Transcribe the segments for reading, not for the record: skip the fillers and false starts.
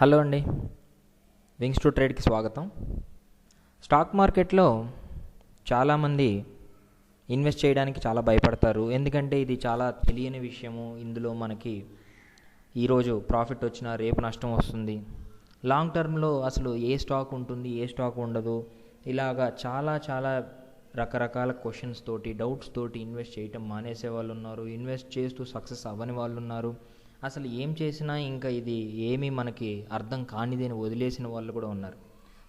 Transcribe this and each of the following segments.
Hello అండి, wings to ట్రేడ్కి స్వాగతం. Stock మార్కెట్లో చాలామంది ఇన్వెస్ట్ చేయడానికి చాలా భయపడతారు. ఎందుకంటే ఇది చాలా తెలియని విషయము. ఇందులో మనకి ఈరోజు ప్రాఫిట్ వచ్చినా రేపు నష్టం వస్తుంది. లాంగ్ టర్మ్లో అసలు ఏ స్టాక్ ఉంటుంది, ఏ స్టాక్ ఉండదు, ఇలాగా చాలా రకరకాల క్వశ్చన్స్ తోటి, డౌట్స్ తోటి ఇన్వెస్ట్ చేయటం మానేసే వాళ్ళు ఉన్నారు. ఇన్వెస్ట్ చేస్తూ సక్సెస్ అవ్వని వాళ్ళు ఉన్నారు. అసలు ఏం చేసినా ఇంకా ఇది ఏమీ మనకి అర్థం కానిది అని వదిలేసిన వాళ్ళు కూడా ఉన్నారు.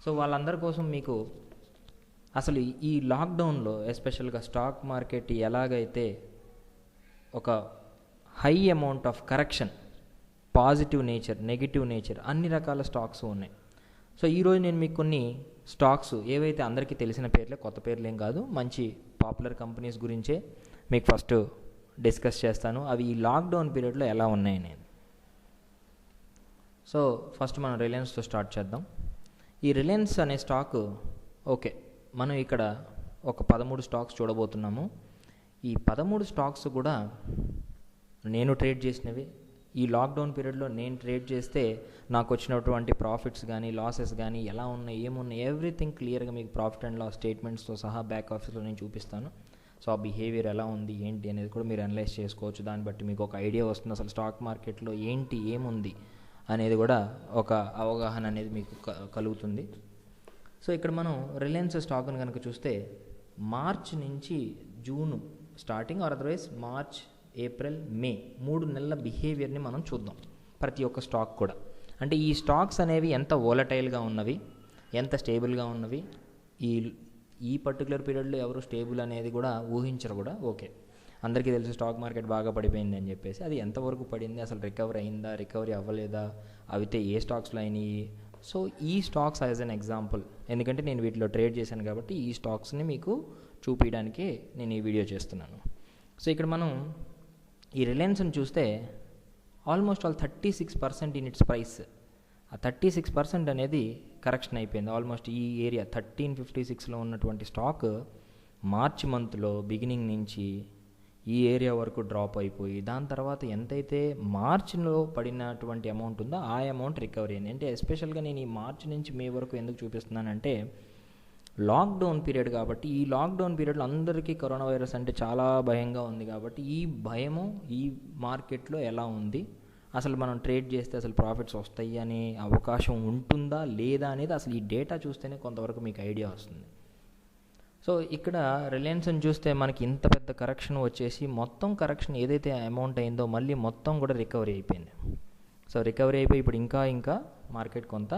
సో వాళ్ళందరి కోసం మీకు అసలు ఈ లాక్డౌన్లో ఎస్పెషల్గా స్టాక్ మార్కెట్ ఎలాగైతే ఒక high amount of correction, positive nature, negative nature, అన్ని రకాల స్టాక్స్ ఉన్నాయి. సో ఈరోజు నేను మీకు కొన్ని స్టాక్స్ ఏవైతే అందరికీ తెలిసిన పేర్లే, కొత్త పేర్లు ఏం కాదు, మంచి పాపులర్ కంపెనీస్ గురించే మీకు ఫస్ట్ డిస్కస్ చేస్తాను. అవి ఈ లాక్డౌన్ పీరియడ్లో ఎలా ఉన్నాయి నేను. సో ఫస్ట్ మనం రిలయన్స్తో స్టార్ట్ చేద్దాం. ఈ రిలయన్స్ అనే స్టాక్ ఓకే, మనం ఇక్కడ ఒక 13 స్టాక్స్ చూడబోతున్నాము. ఈ 13 స్టాక్స్ కూడా నేను ట్రేడ్ చేసినవి. ఈ లాక్డౌన్ పీరియడ్లో నేను ట్రేడ్ చేస్తే నాకు వచ్చినటువంటి ప్రాఫిట్స్ కానీ లాసెస్ కానీ ఎలా ఉన్నాయి, ఏమున్నాయి, ఎవ్రీథింగ్ క్లియర్గా మీకు ప్రాఫిట్ అండ్ లాస్ స్టేట్మెంట్స్తో సహా బ్యాక్ ఆఫీస్లో నేను చూపిస్తాను. సో ఆ బిహేవియర్ ఎలా ఉంది ఏంటి అనేది కూడా మీరు అనలైజ్ చేసుకోవచ్చు. దాన్ని బట్టి మీకు ఒక ఐడియా వస్తుంది అసలు స్టాక్ మార్కెట్లో ఏంటి ఏముంది అనేది కూడా ఒక అవగాహన అనేది మీకు కలుగుతుంది. సో ఇక్కడ మనం రిలయన్స్ స్టాక్ని కనుక చూస్తే మార్చ్ నుంచి June starting or otherwise March, April, May 3 నెలల బిహేవియర్ని మనం చూద్దాం ప్రతి ఒక్క స్టాక్ కూడా. అంటే ఈ స్టాక్స్ అనేవి ఎంత వోలటైల్గా ఉన్నవి, ఎంత స్టేబుల్గా ఉన్నవి, ఈ పర్టికులర్ పీరియడ్లో ఎవరు స్టేబుల్ అనేది కూడా ఊహించరు కూడా. ఓకే, అందరికీ తెలుసు స్టాక్ మార్కెట్ బాగా పడిపోయింది అని చెప్పేసి. అది ఎంతవరకు పడింది, అసలు రికవరీ అయిందా, రికవరీ అవ్వలేదా, అవితే ఏ స్టాక్స్లో అయినాయి. సో ఈ స్టాక్స్ యాజ్ అన్ ఎగ్జాంపుల్, ఎందుకంటే నేను వీటిలో ట్రేడ్ చేశాను కాబట్టి ఈ స్టాక్స్ని మీకు చూపించడానికి నేను ఈ వీడియో చేస్తున్నాను. సో ఇక్కడ మనం ఈ రిలయన్స్ని చూస్తే almost all 36% in it's price. ఆ 36% అనేది కరెక్షన్ అయిపోయింది. ఆల్మోస్ట్ ఈ ఏరియా 1356లో ఉన్నటువంటి స్టాక్ మార్చి మంత్లో బిగినింగ్ నుంచి ఈ ఏరియా వరకు డ్రాప్ అయిపోయి, దాని తర్వాత ఎంతైతే మార్చిలో పడినటువంటి అమౌంట్ ఉందో ఆ అమౌంట్ రికవరీ అయింది. అంటే ఎస్పెషల్గా నేను ఈ మార్చి నుంచి మే వరకు ఎందుకు చూపిస్తున్నానంటే లాక్డౌన్ పీరియడ్ కాబట్టి. ఈ లాక్డౌన్ పీరియడ్లో అందరికీ కరోనా వైరస్ అంటే చాలా భయంగా ఉంది కాబట్టి ఈ భయము ఈ మార్కెట్లో ఎలా ఉంది, అసలు మనం ట్రేడ్ చేస్తే అసలు ప్రాఫిట్స్ వస్తాయి అనే అవకాశం ఉంటుందా లేదా అనేది అసలు ఈ డేటా చూస్తేనే కొంతవరకు మీకు ఐడియా వస్తుంది. సో ఇక్కడ రిలయన్స్ని చూస్తే మనకి ఇంత పెద్ద కరెక్షన్ వచ్చేసి మొత్తం కరెక్షన్ ఏదైతే అమౌంట్ అయిందో మళ్ళీ మొత్తం కూడా రికవరీ అయిపోయింది. సో రికవరీ అయిపోయి ఇప్పుడు ఇంకా మార్కెట్ కొంత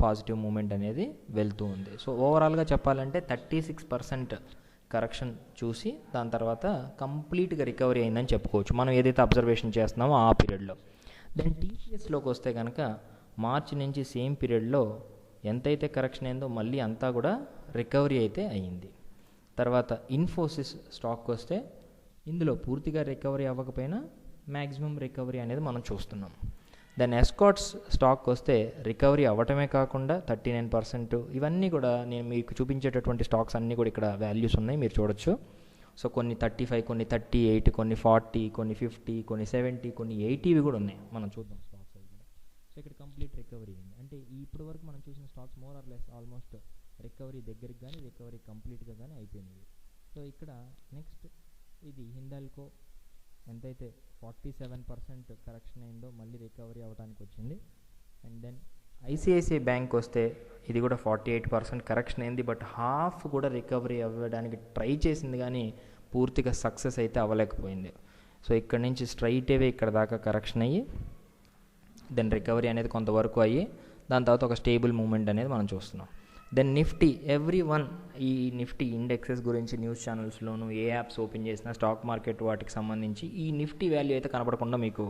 పాజిటివ్ మూమెంట్ అనేది వెళ్తూ ఉంది. సో ఓవరాల్గా చెప్పాలంటే 36% కరెక్షన్ చూసి దాని తర్వాత కంప్లీట్గా రికవరీ అయిందని చెప్పుకోవచ్చు మనం ఏదైతే అబ్జర్వేషన్ చేస్తున్నామో ఆ పీరియడ్లో. దెన్ టీసీఎస్లోకి వస్తే కనుక మార్చి నుంచి సేమ్ పీరియడ్లో ఎంతైతే కరెక్షన్ అయిందో మళ్ళీ అంతా కూడా రికవరీ అయితే అయ్యింది. తర్వాత ఇన్ఫోసిస్ స్టాక్ వస్తే ఇందులో పూర్తిగా రికవరీ అవ్వకపోయినా మ్యాక్సిమం రికవరీ అనేది మనం చూస్తున్నాం. దెన్ ఎస్కాట్స్ స్టాక్ వస్తే రికవరీ అవ్వటమే కాకుండా 39%. ఇవన్నీ కూడా నేను మీకు చూపించేటటువంటి స్టాక్స్ అన్నీ కూడా ఇక్కడ వాల్యూస్ ఉన్నాయి, మీరు చూడొచ్చు. సో కొన్ని 35, కొన్ని 38, కొన్ని 40, కొన్ని 50, కొన్ని 70, కొన్ని 80 కూడా ఉన్నాయి. మనం చూద్దాం స్టాక్స్ అవి కూడా. సో ఇక్కడ కంప్లీట్ రికవరీ అయింది. అంటే ఇప్పటి వరకు మనం చూసిన stocks more or less almost recovery దగ్గరికి కానీ రికవరీ కంప్లీట్గా కానీ అయిపోయింది. సో ఇక్కడ నెక్స్ట్ ఇది హిండాల్కో ఎంతైతే 47% కరెక్షన్ అయిందో మళ్ళీ రికవరీ అవ్వడానికి వచ్చింది. అండ్ దెన్ ఐసిఐసిఐ బ్యాంక్ వస్తే ఇది కూడా 48% కరెక్షన్ అయింది, బట్ హాఫ్ కూడా రికవరీ అవ్వడానికి ట్రై చేసింది కానీ పూర్తిగా సక్సెస్ అయితే అవ్వలేకపోయింది. సో ఇక్కడ నుంచి స్ట్రైట్ అవే ఇక్కడ దాకా కరెక్షన్ అయ్యి దెన్ రికవరీ అనేది కొంతవరకు అయ్యి దాని తర్వాత ఒక స్టేబుల్ మూమెంట్ అనేది మనం చూస్తున్నాం. దెన్ నిఫ్టీ, ఈ నిఫ్టీ ఇండెక్సెస్ గురించి న్యూస్ ఛానల్స్లోనూ ఏ యాప్స్ ఓపెన్ చేసినా స్టాక్ మార్కెట్ వాటికి సంబంధించి ఈ నిఫ్టీ వాల్యూ అయితే కనబడకుండా మీకు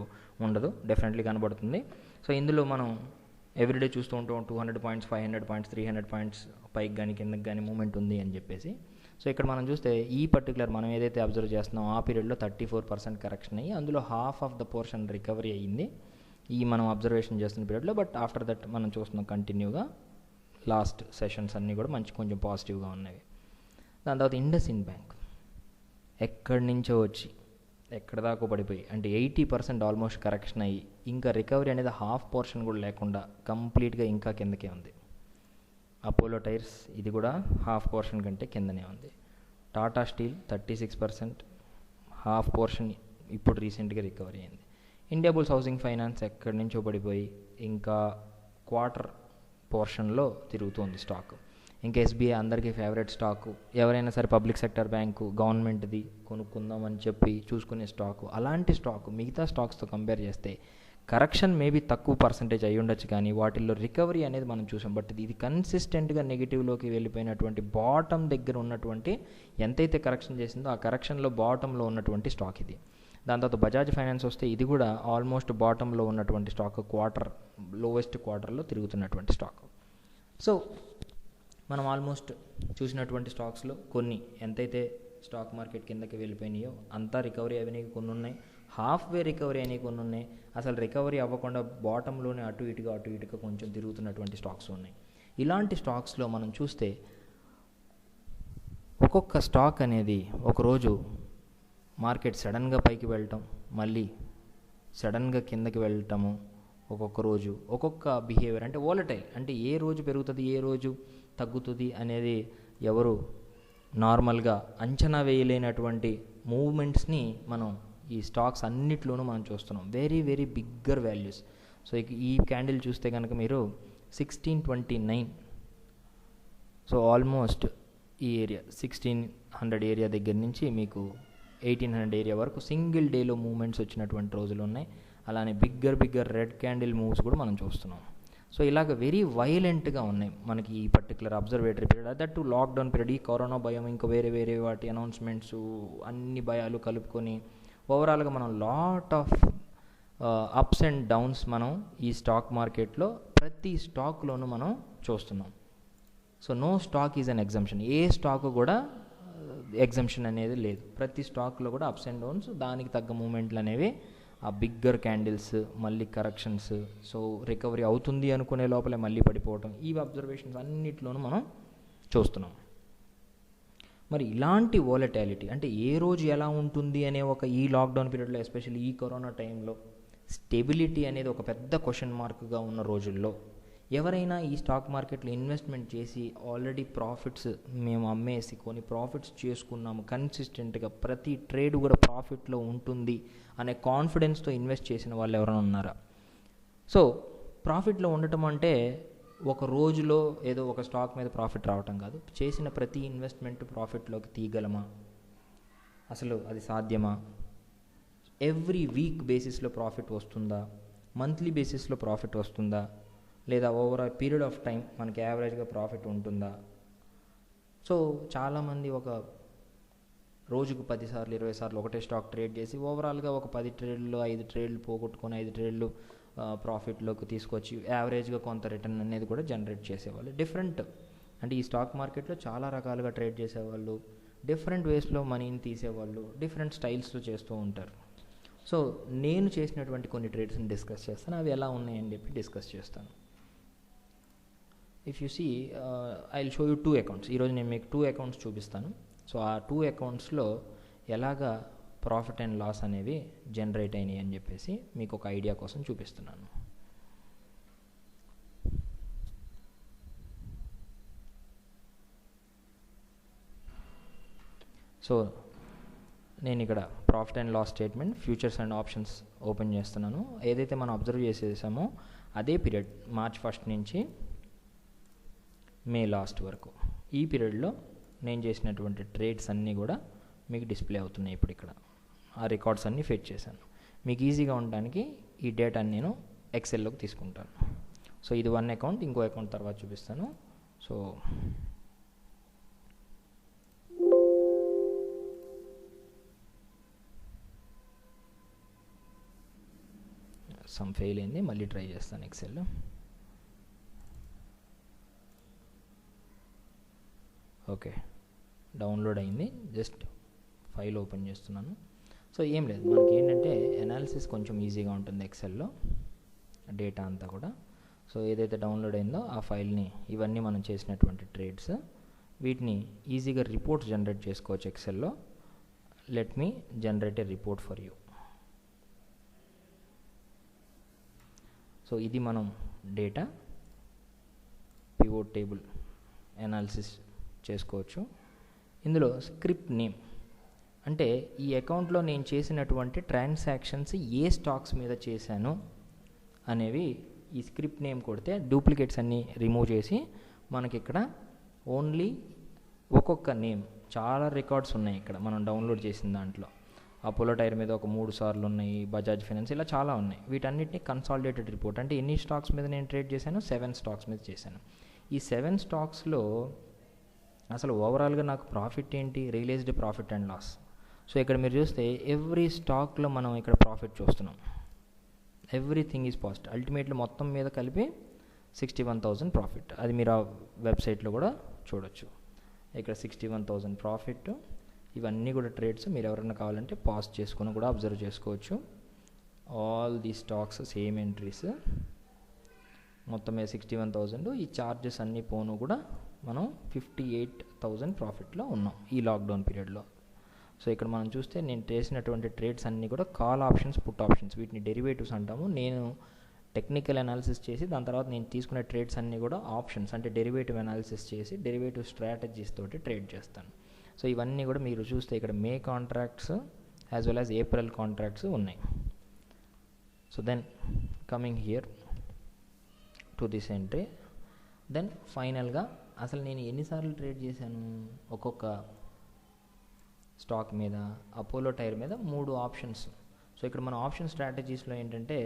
ఉండదు, డెఫినెట్లీ కనబడుతుంది. సో ఇందులో మనం ఎవ్రీడే చూస్తూ ఉంటాం 200 పాయింట్స్, 500 పాయింట్స్, 300 పాయింట్స్ పైకి కానీ కిందకి కానీ మూమెంట్ ఉంది అని చెప్పేసి. సో ఇక్కడ మనం చూస్తే ఈ పర్టికులర్ మనం ఏదైతే అబ్జర్వ్ చేస్తున్నామో ఆ పీరియడ్లో 34% కరెక్షన్ అయ్యి అందులో half of the portion recovery అయ్యింది ఈ మనం అబ్జర్వేషన్ చేస్తున్న పీరియడ్లో. బట్ ఆఫ్టర్ దట్ మనం చూస్తున్నాం కంటిన్యూగా లాస్ట్ సెషన్స్ అన్నీ కూడా కొంచెం పాజిటివ్గా ఉన్నవి. దాని తర్వాత ఇండస్ ఇండ్ బ్యాంక్ ఎక్కడి నుంచో వచ్చి ఎక్కడ దాకా పడిపోయి అంటే 80% ఆల్మోస్ట్ కరెక్షన్ అయ్యి ఇంకా రికవరీ అనేది హాఫ్ పోర్షన్ కూడా లేకుండా కంప్లీట్గా ఇంకా కిందకే ఉంది. అపోలో టైర్స్ ఇది కూడా హాఫ్ పోర్షన్ కంటే కిందనే ఉంది. టాటా స్టీల్ 36% హాఫ్ పోర్షన్ ఇప్పుడు రీసెంట్గా రికవరీ అయింది. ఇండియా బుల్స్ హౌసింగ్ ఫైనాన్స్ ఎక్కడి నుంచో పడిపోయి ఇంకా క్వార్టర్ పోర్షన్లో తిరుగుతుంది స్టాక్. ఇంకా ఎస్బీఐ అందరికీ ఫేవరెట్ స్టాకు, ఎవరైనా సరే పబ్లిక్ సెక్టర్ బ్యాంకు గవర్నమెంట్ది కొనుక్కుందామని చెప్పి చూసుకునే స్టాకు. అలాంటి స్టాకు మిగతా స్టాక్స్తో కంపేర్ చేస్తే కరెక్షన్ మేబీ తక్కువ పర్సంటేజ్ అయ్యి ఉండొచ్చు, కానీ వాటిల్లో రికవరీ అనేది మనం చూసాం. బట్ ఇది కన్సిస్టెంట్గా నెగిటివ్లోకి వెళ్ళిపోయినటువంటి బాటమ్ దగ్గర ఉన్నటువంటి ఎంతైతే కరెక్షన్ చేసిందో ఆ కరెక్షన్లో బాటంలో ఉన్నటువంటి స్టాక్ ఇది. దాని తర్వాత బజాజ్ ఫైనాన్స్ వస్తే ఇది కూడా ఆల్మోస్ట్ బాటంలో ఉన్నటువంటి స్టాక్, లోవెస్ట్ క్వార్టర్లో తిరుగుతున్నటువంటి స్టాక్. సో మనం ఆల్మోస్ట్ చూసినటువంటి స్టాక్స్లో కొన్ని ఎంతైతే స్టాక్ మార్కెట్ కిందకి వెళ్ళిపోయినాయో అంతా రికవరీ అయినాయి, కొన్ని ఉన్నాయి హాఫ్ వే రికవరీ అయినాయి, కొన్ని ఉన్నాయి అసలు రికవరీ అవ్వకుండా బాటంలోనే అటు ఇటుగా కొంచెం తిరుగుతున్నటువంటి స్టాక్స్ ఉన్నాయి. ఇలాంటి స్టాక్స్లో మనం చూస్తే ఒక్కొక్క స్టాక్ అనేది ఒకరోజు మార్కెట్ సడన్గా పైకి వెళ్ళటం, మళ్ళీ సడన్గా కిందకి వెళ్ళటము, ఒక్కొక్క రోజు ఒక్కొక్క బిహేవియర్ అంటే వోలటైల్, అంటే ఏ రోజు పెరుగుతుంది ఏ రోజు తగ్గుతుంది అనేది ఎవరు నార్మల్గా అంచనా వేయలేనటువంటి మూవ్మెంట్స్ని మనం ఈ స్టాక్స్ అన్నిట్లోనూ మనం చూస్తున్నాం. Very very bigger values. So ఈ క్యాండిల్ చూస్తే కనుక మీరు 1629, సో ఆల్మోస్ట్ ఈ ఏరియా 1600 ఏరియా దగ్గర నుంచి మీకు 1800 ఏరియా వరకు సింగిల్ డేలో మూవ్మెంట్స్ వచ్చినటువంటి రోజులు ఉన్నాయి. అలానే బిగ్గర్ రెడ్ క్యాండిల్ మూవ్స్ కూడా మనం చూస్తున్నాం. సో ఇలాగ వెరీ వైలెంట్గా ఉన్నాయి మనకి ఈ particular observatory period. That to lockdown period, ఈ కరోనా భయం ఇంకా వేరే వాటి అనౌన్స్మెంట్స్ అన్ని భయాలు కలుపుకొని ఓవరాల్గా మనం lot of ups and downs మనం ఈ స్టాక్ మార్కెట్లో ప్రతి స్టాక్లోనూ మనం చూస్తున్నాం. So no stock is an exemption, ఏ స్టాక్ కూడా ఎగ్జంప్షన్ అనేది లేదు. ప్రతి స్టాక్లో కూడా అప్స్ అండ్ డౌన్స్, దానికి తగ్గ మూమెంట్లు అనేవి, ఆ బిగ్గర్ క్యాండిల్స్, మళ్ళీ కరెక్షన్స్, సో రికవరీ అవుతుంది అనుకునే లోపలే మళ్ళీ పడిపోవటం, ఈ అబ్జర్వేషన్స్ అన్నిట్లోనూ మనం చూస్తున్నాం. మరి ఇలాంటి వోలటాలిటీ అంటే ఏ రోజు ఎలా ఉంటుంది అనే ఒక ఈ లాక్డౌన్ పీరియడ్లో, ఎస్పెషల్లీ ఈ కరోనా టైంలో స్టెబిలిటీ అనేది ఒక పెద్ద క్వశ్చన్ మార్క్గా ఉన్న రోజుల్లో ఎవరైనా ఈ స్టాక్ మార్కెట్లో ఇన్వెస్ట్మెంట్ చేసి ఆల్రెడీ ప్రాఫిట్స్ మేము అమ్మేసి కొన్ని ప్రాఫిట్స్ చేసుకున్నాము, కన్సిస్టెంట్గా ప్రతి ట్రేడ్ కూడా ప్రాఫిట్లో ఉంటుంది అనే కాన్ఫిడెన్స్తో ఇన్వెస్ట్ చేసిన వాళ్ళు ఎవరైనా ఉన్నారా? సో ప్రాఫిట్లో ఉండటం అంటే ఒక రోజులో ఏదో ఒక స్టాక్ మీద ప్రాఫిట్ రావటం కాదు. చేసిన ప్రతి ఇన్వెస్ట్మెంట్ ప్రాఫిట్లోకి తీయగలమా, అసలు అది సాధ్యమా? ఎవ్రీ వీక్ బేసిస్లో ప్రాఫిట్ వస్తుందా, మంత్లీ బేసిస్లో ప్రాఫిట్ వస్తుందా, లేదా ఓవర్ ఆ పీరియడ్ ఆఫ్ టైం మనకి యావరేజ్గా ప్రాఫిట్ ఉంటుందా? సో చాలామంది ఒక రోజుకు 10 సార్లు 20 సార్లు ఒకటే స్టాక్ ట్రేడ్ చేసి ఓవరాల్గా ఒక 10 ట్రేడ్లు 5 ట్రేడ్లు పోగొట్టుకొని 5 ట్రేడ్లు ప్రాఫిట్లోకి తీసుకొచ్చి యావరేజ్గా కొంత రిటర్న్ అనేది కూడా జనరేట్ చేసేవాళ్ళు. డిఫరెంట్ అంటే ఈ స్టాక్ మార్కెట్లో చాలా రకాలుగా ట్రేడ్ చేసేవాళ్ళు, డిఫరెంట్ వేస్లో మనీని తీసేవాళ్ళు, డిఫరెంట్ స్టైల్స్లో చేస్తూ ఉంటారు. సో నేను చేసినటువంటి కొన్ని ట్రేడ్స్ని డిస్కస్ చేస్తాను, అవి ఎలా ఉన్నాయని చెప్పి డిస్కస్ చేస్తాను. If you see I will show you 2 accounts. ఈరోజు నేను మీకు 2 అకౌంట్స్ చూపిస్తాను. సో ఆ 2 అకౌంట్స్లో ఎలాగా ప్రాఫిట్ అండ్ లాస్ అనేవి జనరేట్ అయినాయి అని చెప్పేసి మీకు ఒక ఐడియా కోసం చూపిస్తున్నాను. సో నేను ఇక్కడ profit and loss statement, futures and options open చేస్తున్నాను. ఏదైతే మనం అబ్జర్వ్ చేసేసామో అదే పీరియడ్ మార్చ్ 1 నుంచి మే లాస్ట్ వరకు, ఈ పీరియడ్లో నేను చేసినటువంటి ట్రేడ్స్ అన్నీ కూడా మీకు డిస్ప్లే అవుతున్నాయి. ఇప్పుడు ఇక్కడ ఆ రికార్డ్స్ అన్నీ ఫెచ్ చేశాను. మీకు ఈజీగా ఉండడానికి ఈ డేటాని నేను ఎక్సెల్లోకి తీసుకుంటాను. సో ఇది 1 అకౌంట్, ఇంకో అకౌంట్ తర్వాత చూపిస్తాను. సో సమ్ ఫెయిల్ అయింది, మళ్ళీ ట్రై చేస్తాను ఎక్సెల్. ఓకే, డౌన్లోడ్ అయింది, జస్ట్ ఫైల్ ఓపెన్ చేస్తున్నాను. సో ఏం లేదు, మనకి ఏంటంటే అనాలిసిస్ కొంచెం ఈజీగా ఉంటుంది ఎక్సెల్లో, డేటా అంతా కూడా. సో ఏదైతే డౌన్లోడ్ అయిందో ఆ ఫైల్ని, ఇవన్నీ మనం చేసినటువంటి ట్రేడ్స్, వీటిని ఈజీగా రిపోర్ట్స్ జనరేట్ చేసుకోవచ్చు ఎక్సెల్లో. let me generate a report for you. So ఇది మనం డేటా పివోట్ టేబుల్ అనాలిసిస్ చేసుకోవచ్చు. ఇందులో స్క్రిప్ట్ నేమ్ అంటే ఈ అకౌంట్లో నేను చేసినటువంటి ట్రాన్సాక్షన్స్ ఏ స్టాక్స్ మీద చేశాను అనేవి ఈ స్క్రిప్ట్ నేమ్ కొడితే డూప్లికేట్స్ అన్నీ రిమూవ్ చేసి మనకి ఇక్కడ ఓన్లీ ఒక్కొక్క నేమ్, చాలా రికార్డ్స్ ఉన్నాయి ఇక్కడ మనం డౌన్లోడ్ చేసిన దాంట్లో. అపోలో టైర్ మీద ఒక 3 సార్లు ఉన్నాయి, బజాజ్ ఫైనాన్స్, ఇలా చాలా ఉన్నాయి. వీటన్నిటిని కన్సాలిడేటెడ్ రిపోర్ట్ అంటే ఎన్ని స్టాక్స్ మీద నేను ట్రేడ్ చేశాను, 7 స్టాక్స్ మీద చేశాను. ఈ 7 స్టాక్స్లో అసలు ఓవరాల్గా నాకు ప్రాఫిట్ ఏంటి, realised profit and loss. So ఇక్కడ మీరు చూస్తే ఎవ్రీ స్టాక్లో మనం ఇక్కడ ప్రాఫిట్ చూస్తున్నాం. Everything is positive. అల్టిమేట్లీ మొత్తం మీద కలిపి 61,000 ప్రాఫిట్. అది మీరు ఆ వెబ్సైట్లో కూడా చూడొచ్చు. ఇక్కడ 61,000 ప్రాఫిట్. ఇవన్నీ కూడా ట్రేడ్స్. మీరు ఎవరైనా కావాలంటే పాజ్ చేసుకుని కూడా అబ్జర్వ్ చేసుకోవచ్చు. All the stocks same entries, మొత్తం మీద 61,000. ఈ చార్జెస్ అన్నీ పోను కూడా మనం 58,000 ప్రాఫిట్లో ఉన్నాం ఈ లాక్డౌన్ పీరియడ్లో. సో ఇక్కడ మనం చూస్తే నేను చేసినటువంటి ట్రేడ్స్ అన్నీ కూడా కాల్ ఆప్షన్స్, పుట్ ఆప్షన్స్, వీటిని డెరివేటివ్స్ అంటాము. నేను టెక్నికల్ అనాలిసిస్ చేసి దాని తర్వాత నేను తీసుకునే ట్రేడ్స్ అన్నీ కూడా ఆప్షన్స్ అంటే డెరివేటివ్ అనాలిసిస్ చేసి డెరివేటివ్ స్ట్రాటజీస్ తోటి ట్రేడ్ చేస్తాను. సో ఇవన్నీ కూడా మీరు చూస్తే ఇక్కడ May contracts as well as April contracts ఉన్నాయి. So then coming here to this entry, then ఫైనల్గా అసలు నేను ఎన్నిసార్లు ట్రేడ్ చేశాను ఒక్కొక్క స్టాక్ మీద. అపోలో టైర్ మీద 3 ఆప్షన్స్. సో ఇక్కడ మన ఆప్షన్ స్ట్రాటజీస్లో ఏంటంటే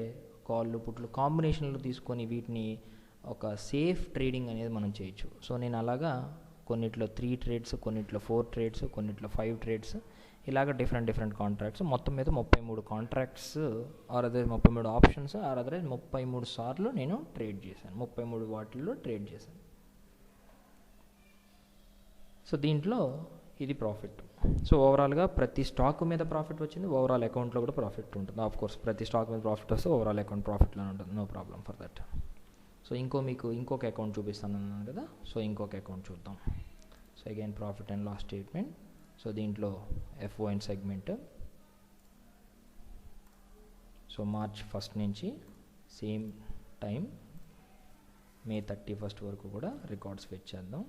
కాళ్ళు, పుట్లు కాంబినేషన్లు తీసుకొని వీటిని ఒక సేఫ్ ట్రేడింగ్ అనేది మనం చేయొచ్చు. సో నేను అలాగా కొన్నిట్లో 3 ట్రేడ్స్, కొన్నిట్లో 4 ట్రేడ్స్, కొన్నిట్లో 5 ట్రేడ్స్, ఇలాగ డిఫరెంట్ కాంట్రాక్ట్స్, మొత్తం మీద 33 contracts or other 33 options or other 33 సార్లు నేను ట్రేడ్ చేశాను. 33 వాటిల్లో ట్రేడ్ చేశాను. సో దీంట్లో ఇది ప్రాఫిట్. సో ఓవరాల్గా ప్రతి స్టాక్ మీద ప్రాఫిట్ వచ్చింది, ఓవరాల్ అకౌంట్లో కూడా ప్రాఫిట్ ఉంటుంది. ఆఫ్ కోర్స్ ప్రతి స్టాక్ మీద ప్రాఫిట్ వస్తే ఓవరాల్ అకౌంట్ ప్రాఫిట్లోనే ఉంటుంది, no problem for that. So మీకు ఇంకొక అకౌంట్ చూపిస్తాను అన్నాను కదా. సో ఇంకొక అకౌంట్ చూద్దాం. So again profit and loss statement. So దీంట్లో F O and segment. So March 1 నుంచి సేమ్ టైం మే 31 వరకు కూడా రికార్డ్స్ ఫెచ్ చేద్దాం.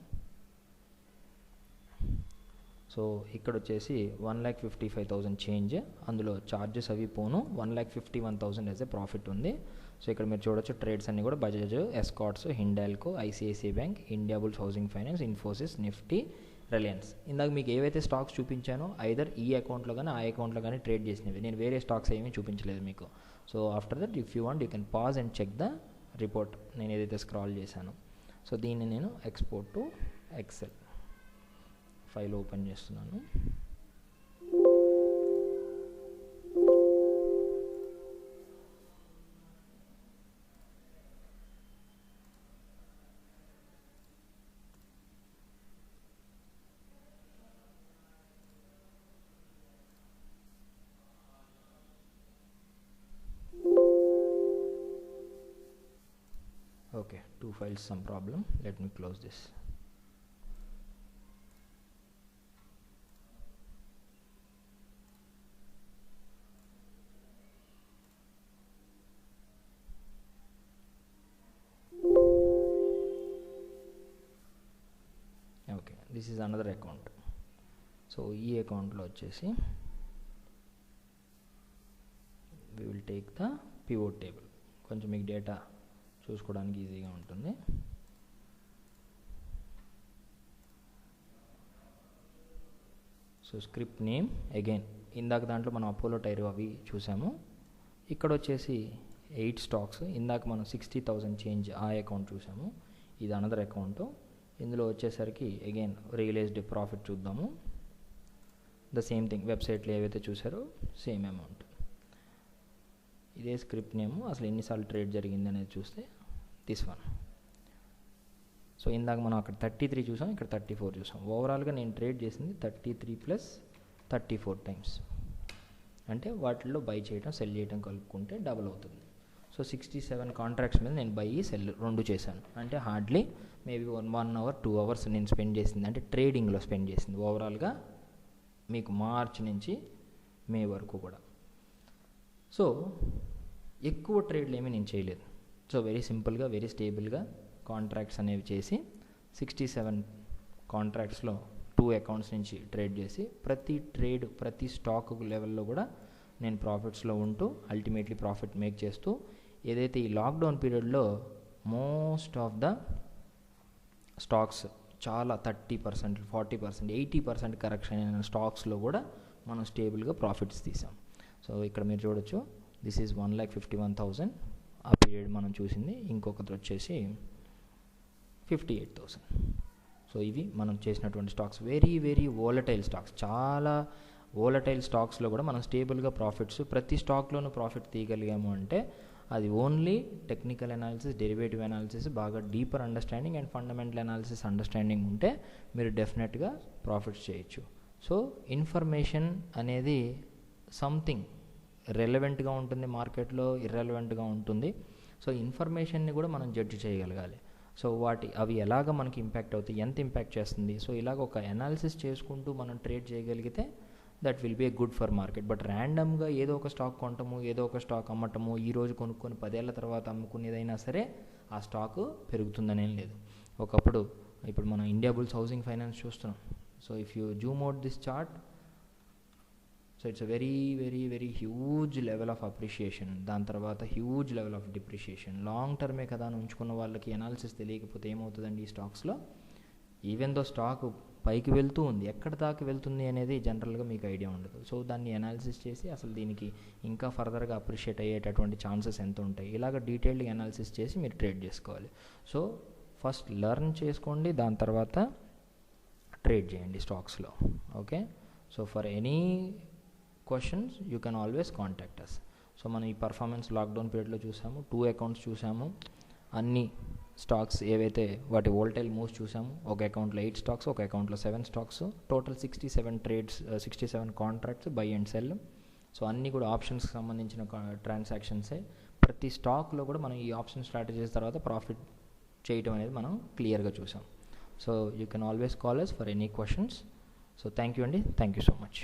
సో ఇక్కడ వచ్చేసి 1,55,000 చేంజ్, అందులో చార్జెస్ అవి పోను 1,51,000 యాజ్ ఏ ప్రాఫిట్ ఉంది. సో ఇక్కడ మీరు చూడొచ్చు ట్రేడ్స్ అన్నీ కూడా Bajaj, Escorts, Hindalco, ICICI bank, India bulls housing finance, Infosys, Nifty, Reliance. ఇందాక మీకు ఏవైతే స్టాక్స్ చూపించానో ఐదర్ ఈ అకౌంట్లో కానీ ఆ అకౌంట్లో కానీ ట్రేడ్ చేసినవి, నేను వేరే స్టాక్స్ ఏమీ చూపించలేదు మీకు. So after that if you want you can pause and check the report నేను ఏదైతే స్క్రాల్ చేశాను. సో దీన్ని నేను export to Excel file open చేస్తున్నాను. Okay, 2 files some problem. Let me close this. Okay, this is another account. So ఈ account లో వచ్చేసి we will take the pivot table. కొంచెం మీకు డేటా చూసుకోవడానికి ఈజీగా ఉంటుంది. సో స్క్రిప్ట్ నేమ్ అగైన్ ఇందాక దాంట్లో మనం అపోలో టైర్ అవి చూసాము. ఇక్కడ వచ్చేసి 8 స్టాక్స్. ఇందాక మనం 60,000 చేంజ్ ఆ అకౌంట్ చూసాము. ఇది అనదర్ అకౌంట్. ఇందులో వచ్చేసరికి అగైన్ రియలైజ్డ్ ప్రాఫిట్ చూద్దాము. ద సేమ్ థింగ్ వెబ్సైట్లో ఏవైతే చూసారో సేమ్ అమౌంట్. ఇదే స్క్రిప్ట్ నేము. అసలు ఎన్నిసార్లు ట్రేడ్ జరిగింది అనేది చూస్తే దిస్ వన్. సో ఇందాక మనం అక్కడ 33 చూసాం, ఇక్కడ 34 చూసాం. ఓవరాల్గా నేను ట్రేడ్ చేసింది 33 + 34 టైమ్స్. అంటే వాటిల్లో బై చేయడం సెల్ చేయడం కలుపుకుంటే డబుల్ అవుతుంది. సో 67 కాంట్రాక్ట్స్ మీద నేను బై సెల్ 2 చేశాను. అంటే హార్డ్లీ మేబీ 1 hour 2 hours నేను స్పెండ్ చేసింది, అంటే ట్రేడింగ్లో స్పెండ్ చేసింది. ఓవరాల్గా మీకు మార్చ్ నుంచి మే వరకు కూడా. సో ఎక్కువ ట్రేడ్లు ఏమీ నేను చేయలేదు. సో వెరీ సింపుల్గా వెరీ స్టేబుల్గా కాంట్రాక్ట్స్ అనేవి చేసి 67 కాంట్రాక్ట్స్లో 2 అకౌంట్స్ నుంచి ట్రేడ్ చేసి ప్రతి స్టాక్ లెవెల్లో కూడా నేను ప్రాఫిట్స్లో ఉంటూ అల్టిమేట్లీ ప్రాఫిట్ మేక్ చేస్తూ ఏదైతే ఈ లాక్డౌన్ పీరియడ్లో మోస్ట్ ఆఫ్ ద స్టాక్స్ చాలా 30%, 40%, 80% కరెక్షన్ అయిన స్టాక్స్లో కూడా మనం స్టేబుల్గా ప్రాఫిట్స్ తీసాం. సో ఇక్కడ మీరు చూడొచ్చు, దిస్ ఈజ్ 1,51,000 ఆ పీరియడ్ మనం చూసింది. ఇంకొకటి వచ్చేసి 58,000. సో ఇవి మనం చేసినటువంటి stocks. Very very volatile stocks, చాలా వోలటైల్ స్టాక్స్లో కూడా మనం స్టేబుల్గా ప్రాఫిట్స్ ప్రతి స్టాక్లోనూ ప్రాఫిట్ తీయగలిగాము అంటే అది only technical analysis, derivative analysis, బాగా deeper understanding and fundamental analysis understanding ఉంటే మీరు డెఫినెట్గా ప్రాఫిట్స్ చేయొచ్చు. సో ఇన్ఫర్మేషన్ అనేది సంథింగ్ రెలవెంట్గా ఉంటుంది మార్కెట్లో, ఇర్రెలవెంట్గా ఉంటుంది. సో ఇన్ఫర్మేషన్ని కూడా మనం జడ్జ్ చేయగలగాలి. సో అవి ఎలాగ మనకి ఇంపాక్ట్ అవుతాయి, ఎంత ఇంపాక్ట్ చేస్తుంది, సో ఇలాగ ఒక అనాలిసిస్ చేసుకుంటూ మనం ట్రేడ్ చేయగలిగితే that will be a good for market. But ర్యాండమ్గా ఏదో ఒక స్టాక్ కొనటము, ఏదో ఒక స్టాక్ అమ్మటము, ఈరోజు కొనుక్కొని 10 ఏళ్ల తర్వాత అమ్ముకునేదైనా సరే ఆ స్టాక్ పెరుగుతుందనేం లేదు. ఇప్పుడు మనం ఇండియా బుల్స్ హౌసింగ్ ఫైనాన్స్ చూస్తున్నాం. So if you zoom out this chart, so it's a very very very huge level of appreciation, దాని తర్వాత huge level of depreciation. Long టర్మే కదా అని ఉంచుకున్న వాళ్ళకి అనాలిసిస్ తెలియకపోతే ఏమవుతుందండి ఈ స్టాక్స్లో? ఈవెన్ దో స్టాక్ పైకి వెళ్తూ ఉంది, ఎక్కడ దాకా వెళ్తుంది అనేది జనరల్గా మీకు ఐడియా ఉండదు. సో దాన్ని అనాలిసిస్ చేసి అసలు దీనికి ఇంకా ఫర్దర్గా అప్రిషియేట్ అయ్యేటటువంటి ఛాన్సెస్ ఎంత ఉంటాయి, ఇలాగ డీటెయిల్డ్గా అనాలిసిస్ చేసి మీరు ట్రేడ్ చేసుకోవాలి. సో ఫస్ట్ లెర్న్ చేసుకోండి, దాని తర్వాత ట్రేడ్ చేయండి స్టాక్స్లో. Okay, so for any questions you can always contact us. So మనం ఈ పర్ఫార్మెన్స్ లాక్డౌన్ పీరియడ్లో చూసాము, 2 అకౌంట్స్ చూసాము, అన్ని స్టాక్స్ ఏవైతే వాటి వోల్టైల్ మూవ్స్ చూసాము. ఒక అకౌంట్లో 8 స్టాక్స్, ఒక అకౌంట్లో 7 stocks, total 67 trades, 67 contracts, by and cell. So అన్నీ కూడా ఆప్షన్స్కి సంబంధించిన ట్రాన్సాక్షన్సే. ప్రతి స్టాక్లో కూడా మనం ఈ ఆప్షన్ స్ట్రాటజీస్ తర్వాత ప్రాఫిట్ చేయటం అనేది మనం క్లియర్గా చూసాం. So you can always call us for any questions. So thank you అండి, థ్యాంక్ యూ సో మచ్.